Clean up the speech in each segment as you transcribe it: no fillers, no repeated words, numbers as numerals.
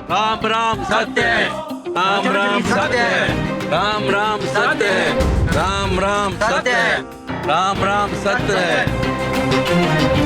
राम राम सत्य है, राम राम सत्य है, राम राम सत्य है, राम राम सत्य है, राम राम सत्य है।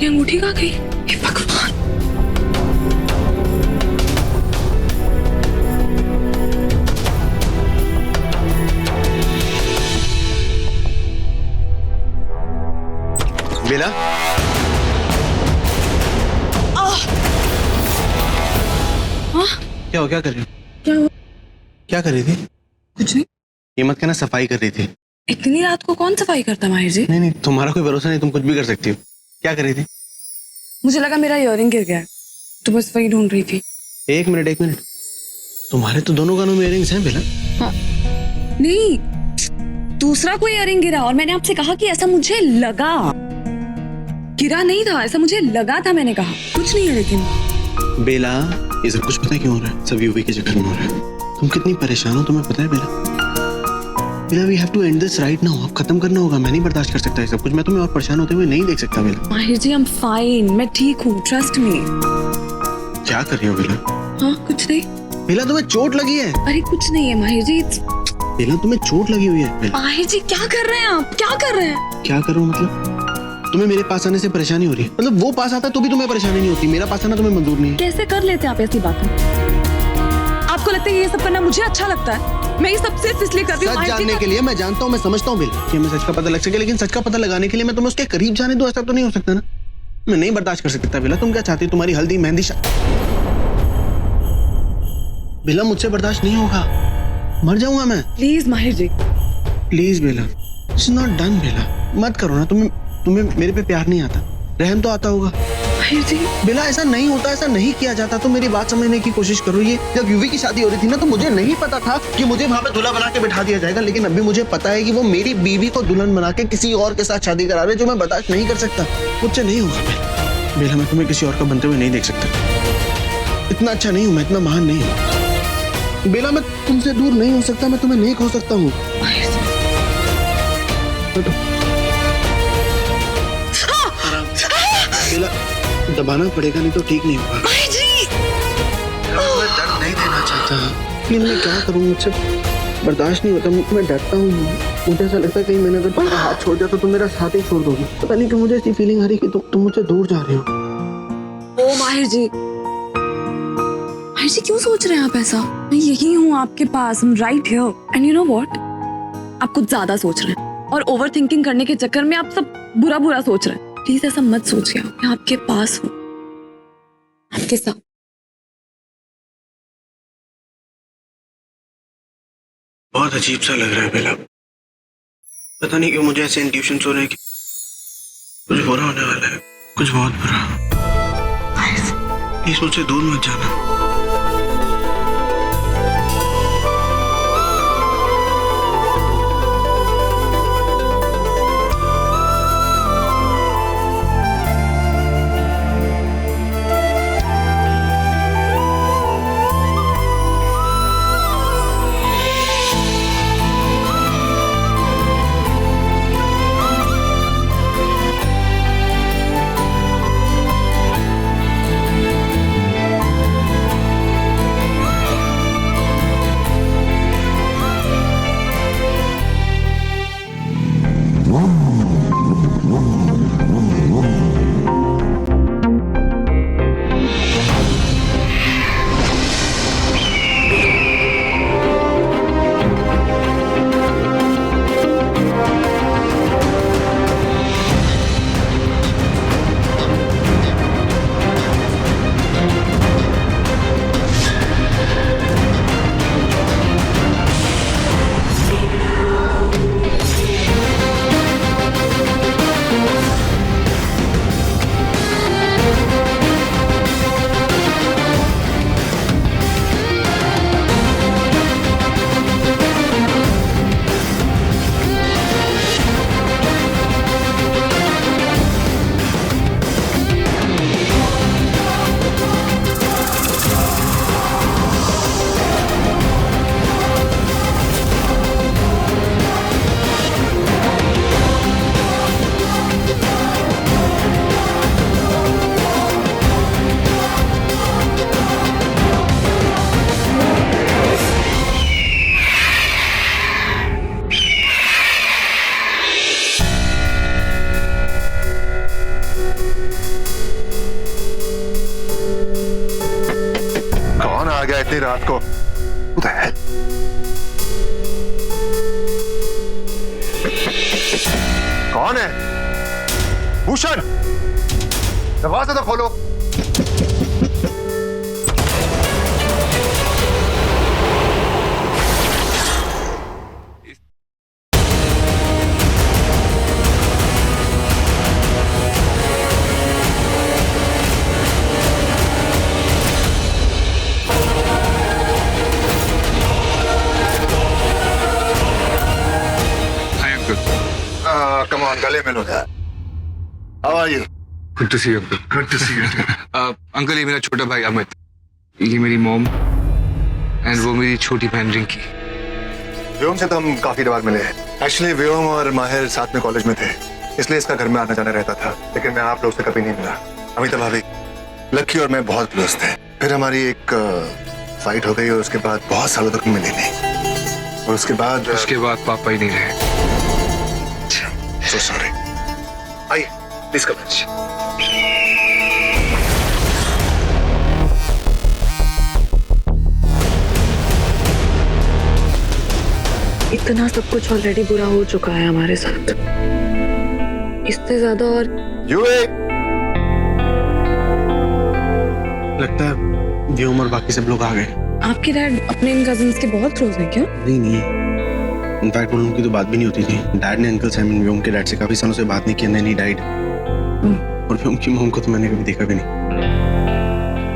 ये अंगूठी कहाँ गई? हे भगवान। बेला, क्या हो? क्या कर रही हो? क्या हुआ? क्या कर रही थी? कुछ नहीं। ये मत कहना सफाई कर रही थी। इतनी रात को कौन सफाई करता माहिर जी? नहीं नहीं, तुम्हारा कोई भरोसा नहीं, तुम कुछ भी कर सकती हो। क्या कर रही थी? मुझे लगा मेरा इयररिंग गिर गया है, तो बस वही ढूंढ रही थी। एक मिनट, तुम्हारे तो दोनों कानों में इयरिंग्स हैं बेला। हाँ। नहीं, दूसरा कोई इयररिंग गिरा और मैंने आपसे कहा कि ऐसा मुझे लगा। गिरा नहीं था, ऐसा मुझे लगा था, मैंने कहा कुछ नहीं है। लेकिन बेला, ये सब कुछ पता है क्यों हो रहा है? सब यूवी के चक्कर में हो रहा है। तुम कितनी परेशान हो तुम्हें पता है Bela? Bela, we have to end this right now. अब खत्म करना होगा। मैं नहीं बर्दाश्त कर सकता ये सब कुछ। मैं तुम्हें और परेशान होते हुए नहीं देख सकता बेला। माहिर जी, आई एम फाइन, मैं ठीक हूँ, ट्रस्ट मी। क्या कर रही हो बेला? हाँ, कुछ नहीं। बेला, तुम्हें चोट लगी है। अरे कुछ नहीं है माहिर जी। बेला, तुम्हें चोट लगी हुई है। बेला, माहिर जी क्या कर रहे हैं आप? क्या कर रहे हैं? क्या करूं मतलब? तुम्हें मेरे पास आने से परेशानी हो रही है? मतलब वो पास आता तो भी तुम्हें परेशानी नहीं होती, मेरा पास आना तुम्हें मंजूर नहीं है। कैसे कर लेते हैं आप ऐसी बातें? आपको लगता है ये सब करना मुझे अच्छा लगता है? मैं ये सब सिर्फ इसलिए कर रही हूँ सच जानने के लिए। मैं जानता हूँ, मैं समझता हूँ बेला कि हमें सच का पता लग सके, लेकिन सच का पता लगाने के लिए मैं तुम्हें उसके करीब जाने दूं, ऐसा तो नहीं हो सकता ना। मैं नहीं बर्दाश्त कर सकता बेला। तुम क्या चाहती हो? तुम्हारी हल्दी मेहंदी बेला, मुझसे बर्दाश्त नहीं होगा, मर जाऊंगा मैं। Please Mahir ji. Please Bela, it's not done Bela. मत करो ना। तुम्हें मेरे पे प्यार नहीं आता, रहम तो आता होगा। माहिर जी बेला, ऐसा नहीं होता, ऐसा नहीं किया जाता। तो मेरी बात समझने की कोशिश करो। ये जब यूवी की शादी हो रही थी ना, तो मुझे नहीं पता था कि मुझे वहां पे दूल्हा बना के बिठा दिया जाएगा। लेकिन अभी मुझे पता है कि वो मेरी बीवी को दुल्हन बना के किसी और के साथ शादी करा रहे, जो मैं बर्दाश्त नहीं कर सकता। मुझसे नहीं होगा बेला। बेला, मैं तुम्हें किसी और का बनते हुए नहीं देख सकता। इतना अच्छा नहीं हूं मैं, इतना महान नहीं हूं बेला। मैं तुमसे दूर नहीं हो सकता, मैं तुम्हें नहीं खो सकता हूँ। बेला, दबाना पड़ेगा, नहीं तो ठीक नहीं होगा। माहिर जी मैं दर्द नहीं देना चाहता, लेकिन मैं क्या करूं? मुझसे बर्दाश्त नहीं होता। मैं डरता हूँ। मुझे ऐसा लगता है कहीं मैंने अगर तुम्हारा हाथ छोड़ दिया तो तुम मेरा साथ ही छोड़ दोगी। पता नहीं क्यों मुझे ऐसी फीलिंग आ रही है कि तुम मुझसे दूर जा रहे हो। ओ माहिर जी, माहिर जी क्यों सोच रहे हैं आप ऐसा? मैं यही हूँ आपके पास, I'm right here. And you know what? आप कुछ ज्यादा सोच रहे हैं और ओवर थिंकिंग करने के चक्कर में आप सब बुरा बुरा सोच रहे हैं। प्लीज ऐसा मत सोचिए, मैं आपके पास हूँ, आपके साथ। बहुत अजीब सा लग रहा है बेला। पता नहीं क्यों मुझे ऐसे इंट्यूशंस हो रहे हैं कि कुछ बुरा होने वाला है, कुछ बहुत बुरा। प्लीज मुझसे दूर मत जाना। रात को। Who the hell? कौन है? भूषण, दरवाजा तो खोलो। Come on, गले मिलो यार। How are you? Good to see you, uncle. Good to see you. Uncle ये मेरा छोटा भाई अमित, ये मेरी मॉम एंड वो मेरी छोटी बहन रिंकी। व्योम से तो हम काफी बार मिले हैं। एक्चुअली व्योम और माहिर साथ में कॉलेज में थे, इसलिए इसका घर में आना जाना रहता था, लेकिन मैं आप लोग से कभी नहीं मिला। अमिता भाभी, लक्की और मैं बहुत क्लोज थे, फिर हमारी एक फाइट हो गई और उसके बाद बहुत सालों तक मिले नहीं, और उसके बाद पापा ही नहीं रहे। So sorry. आइए, प्लीज कम इन। इतना सब कुछ ऑलरेडी बुरा हो चुका है हमारे साथ, इससे ज्यादा और लगता है व्योम और बाकी सब लोग आ गए। आपके डैड अपने इन कजिन्स के बहुत क्लोज हैं क्या? नहीं, इनफैक्ट उन लोगों की तो बात भी नहीं होती थी। डैड ने अंकल साइमन व्योम के डैड से काफी सालों से बात नहीं की, एंड देन ही डाइड। और व्योम की मॉम को तो मैंने कभी देखा भी नहीं।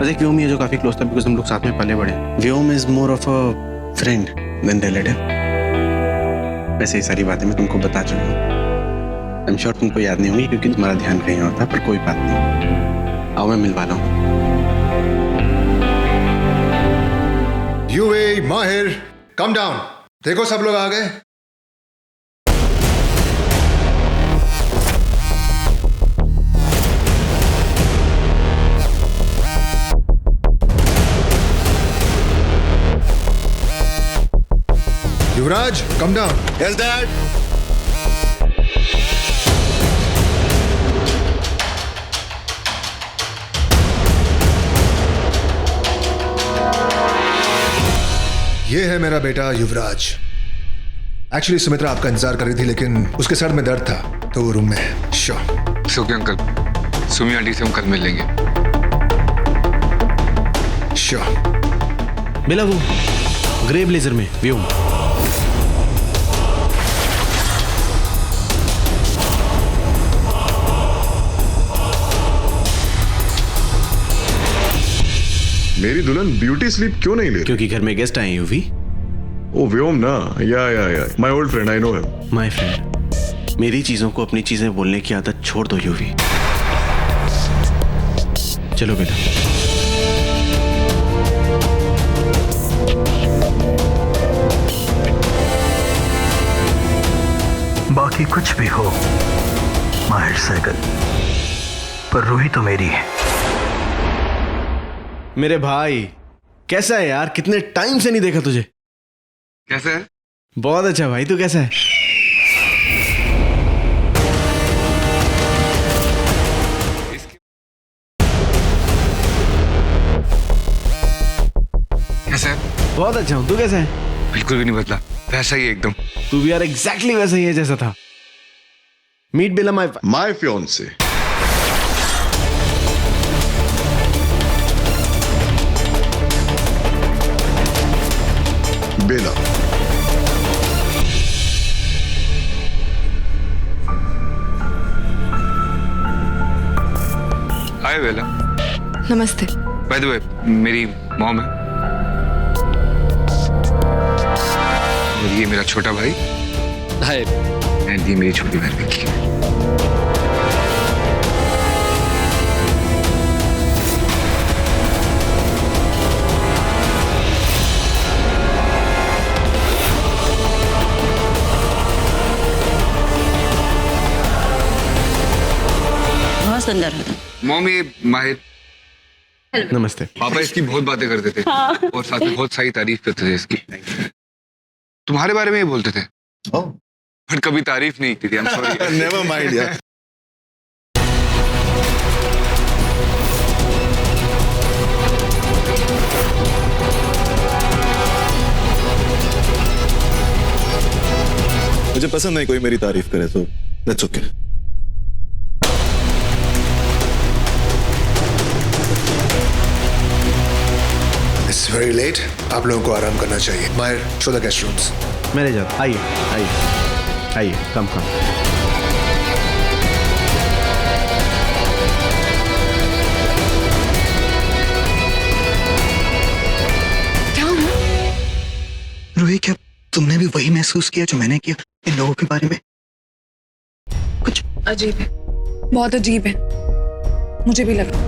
वैसे व्योम ही है जो काफी क्लोज था, बिकॉज़ हम लोग साथ में पले बड़े। Vyom is more of a friend than relative. वैसे ये सारी बातें मैं तुमको बता चुका हूँ। आई एम श्योर तुमको याद नहीं होंगी क्योंकि तुम्हारा ध्यान कहीं और था, पर कोई बात नहीं। आओ मैं मिलवा रहा हूँ। यूए, माहिर, कम डाउन। देखो सब लोग आ गए। युवराज, कम डाउन। Yes dad. ये है मेरा बेटा युवराज। एक्चुअली सुमित्रा आपका इंतजार कर रही थी, लेकिन उसके सर में दर्द था तो वो रूम में है। श्योर। सो क्या अंकल, सुमी आंटी से हम कल मिल लेंगे। श्योर। मिला वो ग्रे ब्लेजर में व्योम। मेरी दुल्हन ब्यूटी स्लीप क्यों नहीं ले रही? क्योंकि घर में गेस्ट आए हैं यूवी। ओ व्योम ना, या my old friend, I know him. My friend, मेरी चीजों को अपनी चीजें बोलने की आदत छोड़ दो यूवी। चलो बेटा। बाकी कुछ भी हो माहिर सैगल, पर रूही तो मेरी है। मेरे भाई कैसा है यार? कितने टाइम से नहीं देखा तुझे। कैसा है? बहुत अच्छा भाई, तू कैसा है? कैसा है? बहुत अच्छा हूँ, तू कैसा है? बिल्कुल भी नहीं बदला, वैसा ही है एकदम। तू भी यार एग्जैक्टली वैसा ही है जैसा था। Meet Bela my fiancee. Bela. Hi Bela. नमस्ते। बाय द वे, मेरी मॉम है और ये मेरा छोटा भाई। हाय। एंड ये मेरी छोटी बहन रिंकी। सुंदर है। मॉम, ये माहिर। नमस्ते। पापा इसकी बहुत बातें करते थे और साथ में बहुत सारी तारीफ करते थे इसकी। तुम्हारे बारे में ही बोलते थे, बट कभी तारीफ नहीं की थी। I am sorry. Never mind यार। मुझे पसंद नहीं कोई मेरी तारीफ करे, तो that's okay. It's very late, आप लोगों को आराम करना चाहिए। माहिर, शो द गेस्ट रूम्स। मेरे जाओ, आइए आइए आइए, कम कम। क्या हुआ? रूही, क्या तुमने भी वही महसूस किया जो मैंने किया इन लोगों के बारे में? कुछ अजीब है, बहुत अजीब है, मुझे भी लगा।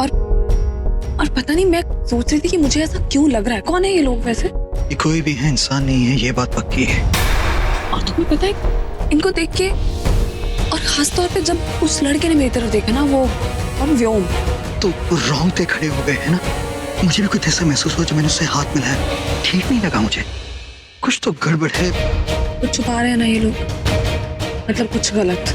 और पता नहीं, मैं सोच रही थी कि मुझे ऐसा क्यों लग रहा है। कौन है ये लोग वैसे? ये कोई भी है, इंसान नहीं है, ये बात पक्की है। और तुम्हें पता है, इनको देख के, और खास तौर पे जब उस लड़के ने मेरी तरफ देखा ना, वो और व्योम, तो रोंगटे खड़े हो गए है ना। मुझे भी कुछ ऐसा महसूस हुआ जब मैंने उससे हाथ मिलाया, ठीक नहीं लगा मुझे। कुछ तो गड़बड़ है। कुछ छुपा रहे हैं ना ये लोग, मतलब कुछ गलत।